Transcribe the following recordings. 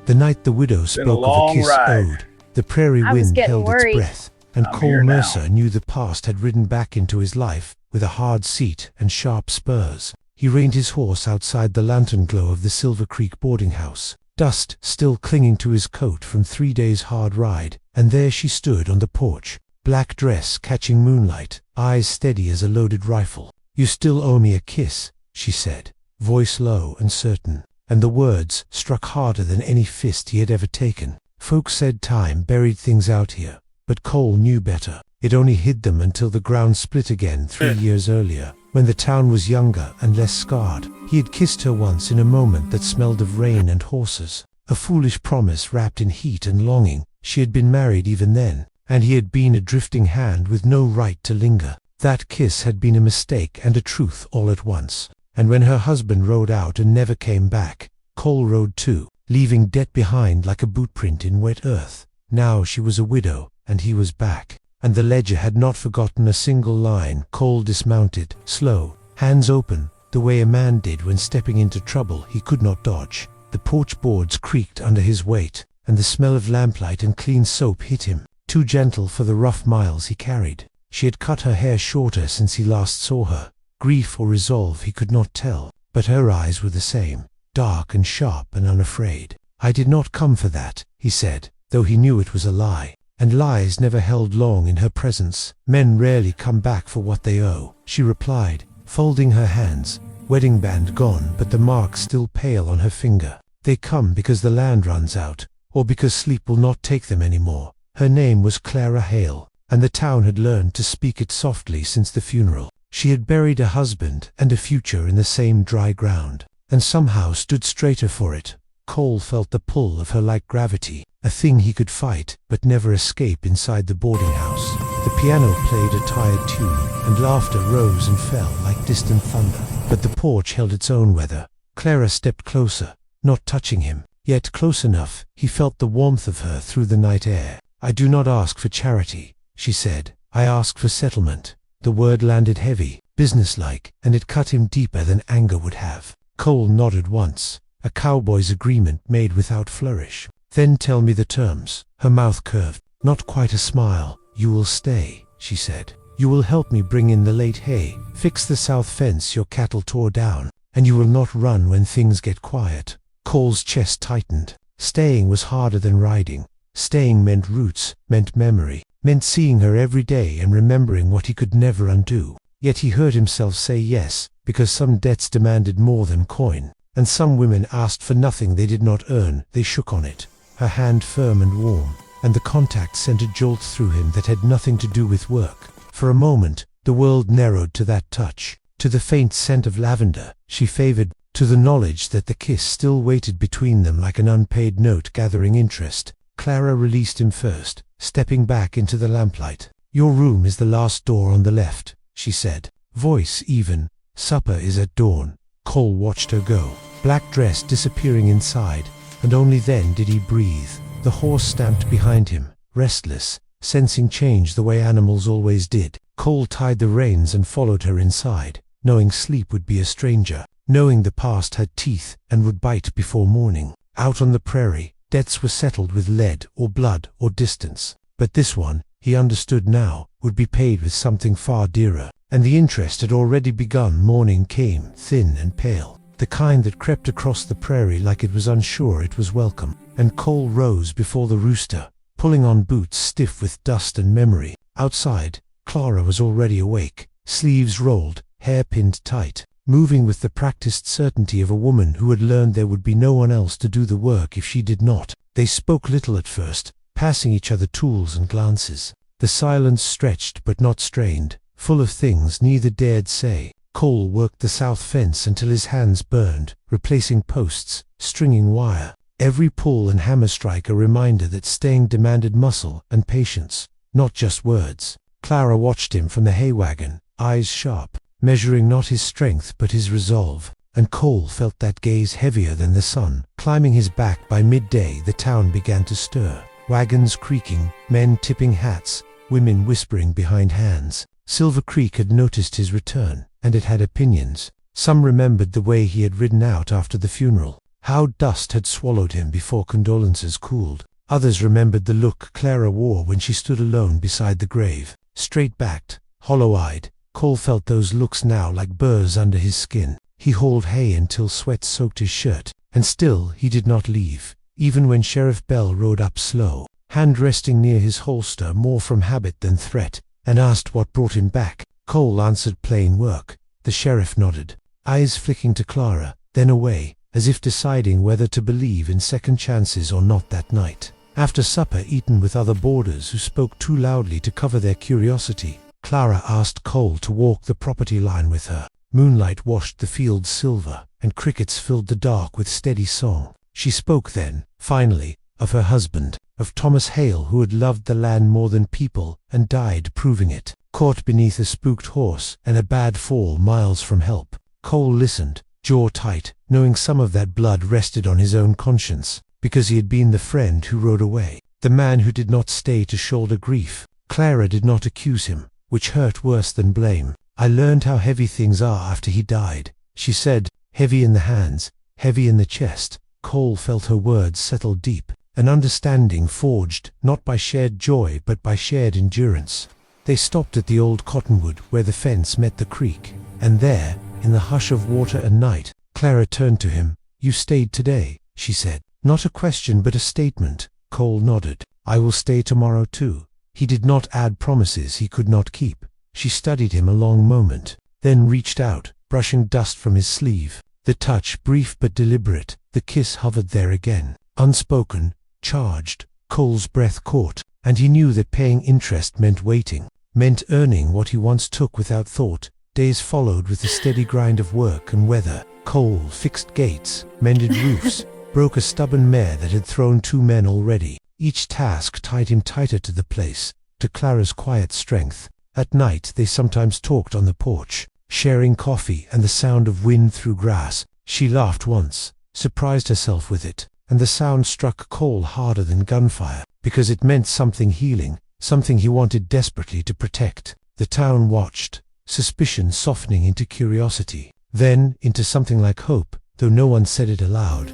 The night the widow spoke of a kiss ode, the prairie wind held its breath, and Cole Mercer knew the past had ridden back into his life with a hard seat and sharp spurs. He reined his horse outside the lantern glow of the Silver Creek boarding house, dust still clinging to his coat from 3 days' hard ride, and there she stood on the porch, black dress catching moonlight, eyes steady as a loaded rifle. "You still owe me a kiss," she said, voice low and certain, and the words struck harder than any fist he had ever taken. Folks said time buried things out here, but Cole knew better. It only hid them until the ground split again 3 years earlier, when the town was younger and less scarred. He had kissed her once in a moment that smelled of rain and horses, a foolish promise wrapped in heat and longing. She had been married even then, and he had been a drifting hand with no right to linger. That kiss had been a mistake and a truth all at once. And when her husband rode out and never came back, Cole rode too, leaving debt behind like a bootprint in wet earth. Now she was a widow, and he was back, and the ledger had not forgotten a single line. Cole dismounted, slow, hands open, the way a man did when stepping into trouble he could not dodge. The porch boards creaked under his weight, and the smell of lamplight and clean soap hit him, too gentle for the rough miles he carried. She had cut her hair shorter since he last saw her. Grief or resolve he could not tell, but her eyes were the same, dark and sharp and unafraid. "I did not come for that," he said, though he knew it was a lie, and lies never held long in her presence. "Men rarely come back for what they owe," she replied, folding her hands, wedding band gone but the mark still pale on her finger. "They come because the land runs out, or because sleep will not take them anymore." Her name was Clara Hale, and the town had learned to speak it softly since the funeral. She had buried a husband and a future in the same dry ground, and somehow stood straighter for it. Cole felt the pull of her like gravity, a thing he could fight but never escape inside the boarding house. The piano played a tired tune, and laughter rose and fell like distant thunder, but the porch held its own weather. Clara stepped closer, not touching him, yet close enough. He felt the warmth of her through the night air. "I do not ask for charity," she said. "I ask for settlement." The word landed heavy, businesslike, and it cut him deeper than anger would have. Cole nodded once, a cowboy's agreement made without flourish. "Then tell me the terms." Her mouth curved, not quite a smile. "You will stay," she said. "You will help me bring in the late hay, fix the south fence your cattle tore down, and you will not run when things get quiet." Cole's chest tightened. Staying was harder than riding. Staying meant roots, meant memory, meant seeing her every day and remembering what he could never undo. Yet he heard himself say yes, because some debts demanded more than coin, and some women asked for nothing they did not earn. They shook on it, her hand firm and warm, and the contact sent a jolt through him that had nothing to do with work. For a moment, the world narrowed to that touch, to the faint scent of lavender she favored, to the knowledge that the kiss still waited between them like an unpaid note gathering interest. Clara released him first, stepping back into the lamplight. "Your room is the last door on the left," she said, voice even. "Supper is at dawn." Cole watched her go, black dress disappearing inside, and only then did he breathe. The horse stamped behind him, restless, sensing change the way animals always did. Cole tied the reins and followed her inside, knowing sleep would be a stranger, knowing the past had teeth and would bite before morning. Out on the prairie, debts were settled with lead or blood or distance, but this one, he understood now, would be paid with something far dearer, and the interest had already begun. Morning came, thin and pale, the kind that crept across the prairie like it was unsure it was welcome, and Cole rose before the rooster, pulling on boots stiff with dust and memory. Outside, Clara was already awake, sleeves rolled, hair pinned tight, moving with the practiced certainty of a woman who had learned there would be no one else to do the work if she did not. They spoke little at first, passing each other tools and glances. The silence stretched but not strained, full of things neither dared say. Cole worked the south fence until his hands burned, replacing posts, stringing wire. Every pull and hammer strike a reminder that staying demanded muscle and patience, not just words. Clara watched him from the hay wagon, eyes sharp, measuring not his strength but his resolve, and Cole felt that gaze heavier than the sun. Climbing his back by midday, the town began to stir. Wagons creaking, men tipping hats, women whispering behind hands. Silver Creek had noticed his return, and it had opinions. Some remembered the way he had ridden out after the funeral, How dust had swallowed him before condolences cooled. Others remembered the look Clara wore when she stood alone beside the grave. Straight-backed, hollow-eyed, Cole felt those looks now like burrs under his skin. He hauled hay until sweat soaked his shirt, and still he did not leave, even when Sheriff Bell rode up slow, hand resting near his holster more from habit than threat, and asked what brought him back. Cole answered plain work. The sheriff nodded, eyes flicking to Clara, then away, as if deciding whether to believe in second chances or not that night. After supper eaten with other boarders who spoke too loudly to cover their curiosity, Clara asked Cole to walk the property line with her. Moonlight washed the fields silver, and crickets filled the dark with steady song. She spoke then, finally, of her husband, of Thomas Hale, who had loved the land more than people and died proving it, caught beneath a spooked horse and a bad fall miles from help. Cole listened, jaw tight, knowing some of that blood rested on his own conscience, because he had been the friend who rode away, the man who did not stay to shoulder grief. Clara did not accuse him, which hurt worse than blame. "I learned how heavy things are after he died," she said, heavy in the hands, heavy in the chest. Cole felt her words settle deep, an understanding forged not by shared joy but by shared endurance. They stopped at the old cottonwood where the fence met the creek, and there, in the hush of water and night, Clara turned to him. "You stayed today," she said. Not a question but a statement. Cole nodded. "I will stay tomorrow too." He did not add promises he could not keep. She studied him a long moment, then reached out, brushing dust from his sleeve. The touch, brief but deliberate, the kiss hovered there again, unspoken, charged. Cole's breath caught, and he knew that paying interest meant waiting, meant earning what he once took without thought. Days followed with the steady grind of work and weather. Cole fixed gates, mended roofs, broke a stubborn mare that had thrown 2 men already. Each task tied him tighter to the place, to Clara's quiet strength. At night they sometimes talked on the porch, sharing coffee and the sound of wind through grass. She laughed once, surprised herself with it, and the sound struck Cole harder than gunfire, because it meant something healing, something he wanted desperately to protect. The town watched, suspicion softening into curiosity, then into something like hope, though no one said it aloud.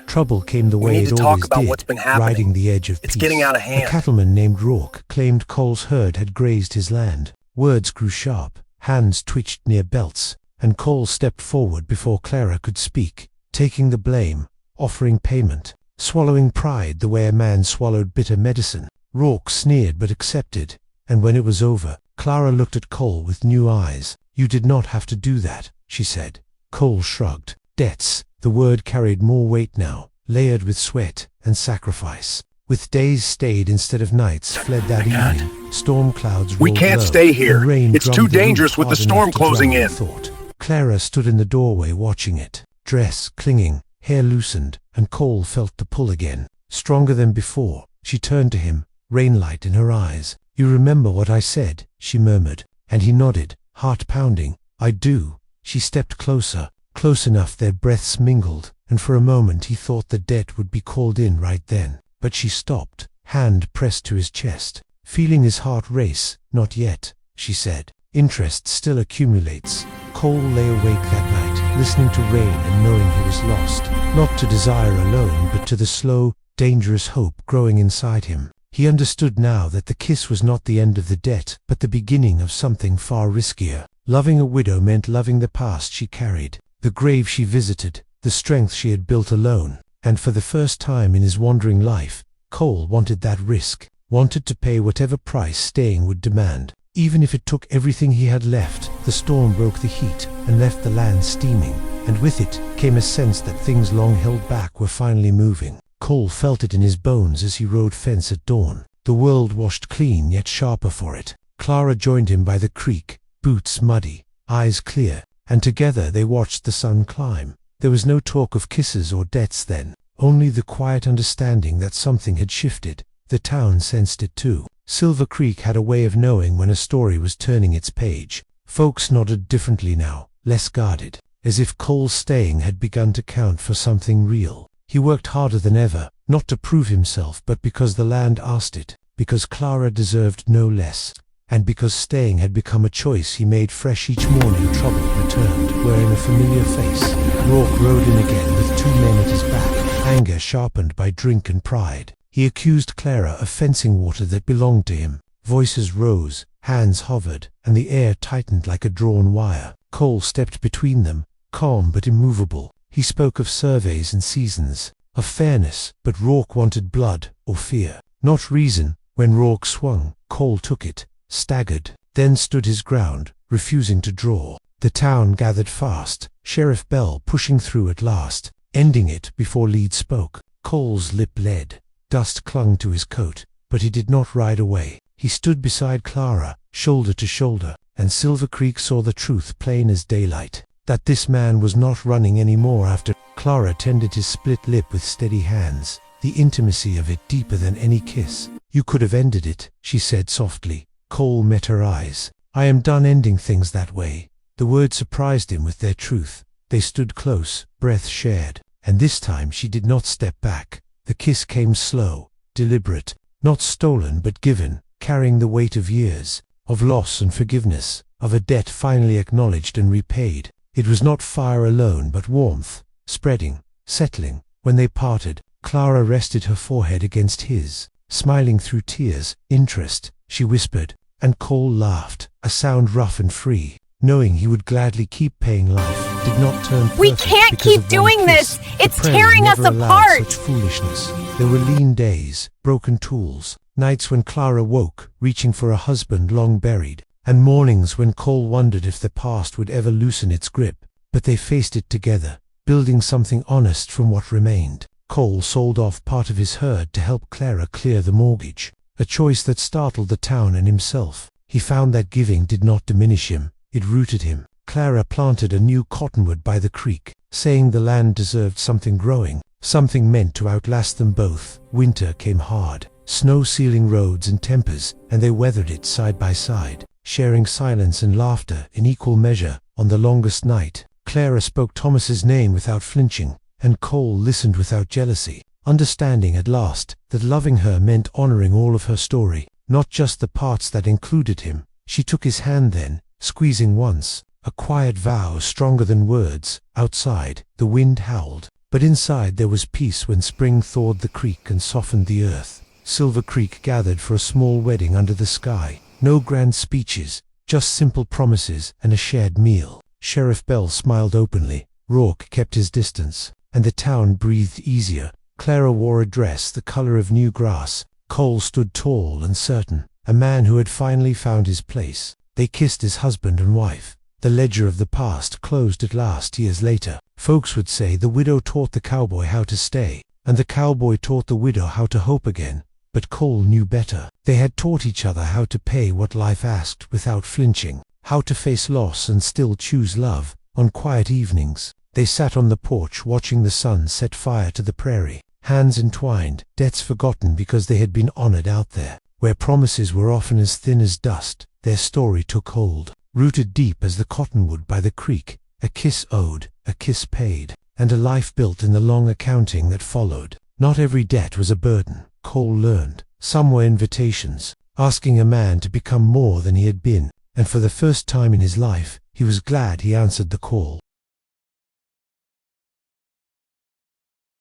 Trouble came the way it always did, riding the edge of peace. It's getting out of hand. A cattleman named Rourke claimed Cole's herd had grazed his land. Words grew sharp, hands twitched near belts, and Cole stepped forward before Clara could speak, taking the blame, offering payment, swallowing pride the way a man swallowed bitter medicine. Rourke sneered but accepted, and when it was over, Clara looked at Cole with new eyes. "You did not have to do that," she said. Cole shrugged. Debts. The word carried more weight now, layered with sweat and sacrifice. With days stayed instead of nights fled that evening. Storm clouds rolled We can't low, stay here. and rain It's too drummed the roof dangerous with the hard storm enough to closing drown in. thought. Clara stood in the doorway watching it, dress clinging, hair loosened, and Cole felt the pull again, stronger than before. She turned to him, rainlight in her eyes. "You remember what I said?" she murmured, and he nodded, heart pounding. "I do." She stepped closer, close enough their breaths mingled, and for a moment he thought the debt would be called in right then. But she stopped, hand pressed to his chest, feeling his heart race. "Not yet," she said. "Interest still accumulates." Cole lay awake that night, listening to rain and knowing he was lost, not to desire alone but to the slow, dangerous hope growing inside him. He understood now that the kiss was not the end of the debt, but the beginning of something far riskier. Loving a widow meant loving the past she carried, the grave she visited, the strength she had built alone, and for the first time in his wandering life, Cole wanted that risk, wanted to pay whatever price staying would demand, even if it took everything he had left. The storm broke the heat and left the land steaming, and with it came a sense that things long held back were finally moving. Cole felt it in his bones as he rode fence at dawn. The world washed clean yet sharper for it. Clara joined him by the creek, boots muddy, eyes clear, and together they watched the sun climb. There was no talk of kisses or debts then, only the quiet understanding that something had shifted. The town sensed it too. Silver Creek had a way of knowing when a story was turning its page. Folks nodded differently now, less guarded, as if Cole's staying had begun to count for something real. He worked harder than ever, not to prove himself but because the land asked it, because Clara deserved no less, and because staying had become a choice he made fresh each morning. Trouble returned, wearing a familiar face. Rourke rode in again with 2 men at his back, anger sharpened by drink and pride. He accused Clara of fencing water that belonged to him. Voices rose, hands hovered, and the air tightened like a drawn wire. Cole stepped between them, calm but immovable. He spoke of surveys and seasons, of fairness, but Rourke wanted blood or fear, not reason. When Rourke swung, Cole took it, staggered, then stood his ground, refusing to draw. The town gathered fast, Sheriff Bell pushing through at last, ending it before Lead spoke. Cole's lip led. Dust clung to his coat, but he did not ride away. He stood beside Clara, shoulder to shoulder, and Silver Creek saw the truth plain as daylight, that this man was not running any more after. Clara tended his split lip with steady hands, the intimacy of it deeper than any kiss. "You could have ended it," she said softly. Cole met her eyes. "I am done ending things that way." The words surprised him with their truth. They stood close, breath shared, and this time she did not step back. The kiss came slow, deliberate, not stolen but given, carrying the weight of years, of loss and forgiveness, of a debt finally acknowledged and repaid. It was not fire alone but warmth, spreading, settling. When they parted, Clara rested her forehead against his, smiling through tears. "Interest," she whispered, and Cole laughed, a sound rough and free, knowing he would gladly keep paying. Life did not turn perfect. "We can't keep doing this! It's tearing us apart!" Such foolishness. There were lean days, broken tools, nights when Clara woke, reaching for a husband long buried, and mornings when Cole wondered if the past would ever loosen its grip. But they faced it together, building something honest from what remained. Cole sold off part of his herd to help Clara clear the mortgage, a choice that startled the town and himself. He found that giving did not diminish him, it rooted him. Clara planted a new cottonwood by the creek, saying the land deserved something growing, something meant to outlast them both. Winter came hard, snow sealing roads and tempers, and they weathered it side by side, sharing silence and laughter in equal measure. On the longest night, Clara spoke Thomas's name without flinching, and Cole listened without jealousy, understanding at last that loving her meant honoring all of her story, not just the parts that included him. She took his hand then, squeezing once, a quiet vow stronger than words. Outside, the wind howled, but inside there was peace when spring thawed the creek and softened the earth. Silver Creek gathered for a small wedding under the sky. No grand speeches, just simple promises and a shared meal. Sheriff Bell smiled openly. Rourke kept his distance, and the town breathed easier. Clara wore a dress the color of new grass. Cole stood tall and certain, a man who had finally found his place. They kissed as husband and wife. The ledger of the past closed at last. Years later, folks would say the widow taught the cowboy how to stay, and the cowboy taught the widow how to hope again. But Cole knew better. They had taught each other how to pay what life asked without flinching, how to face loss and still choose love. On quiet evenings, they sat on the porch watching the sun set fire to the prairie, hands entwined, debts forgotten because they had been honored out there, where promises were often as thin as dust. Their story took hold, rooted deep as the cottonwood by the creek, a kiss owed, a kiss paid, and a life built in the long accounting that followed. Not every debt was a burden, Cole learned. Some were invitations, asking a man to become more than he had been, and for the first time in his life, he was glad he answered the call.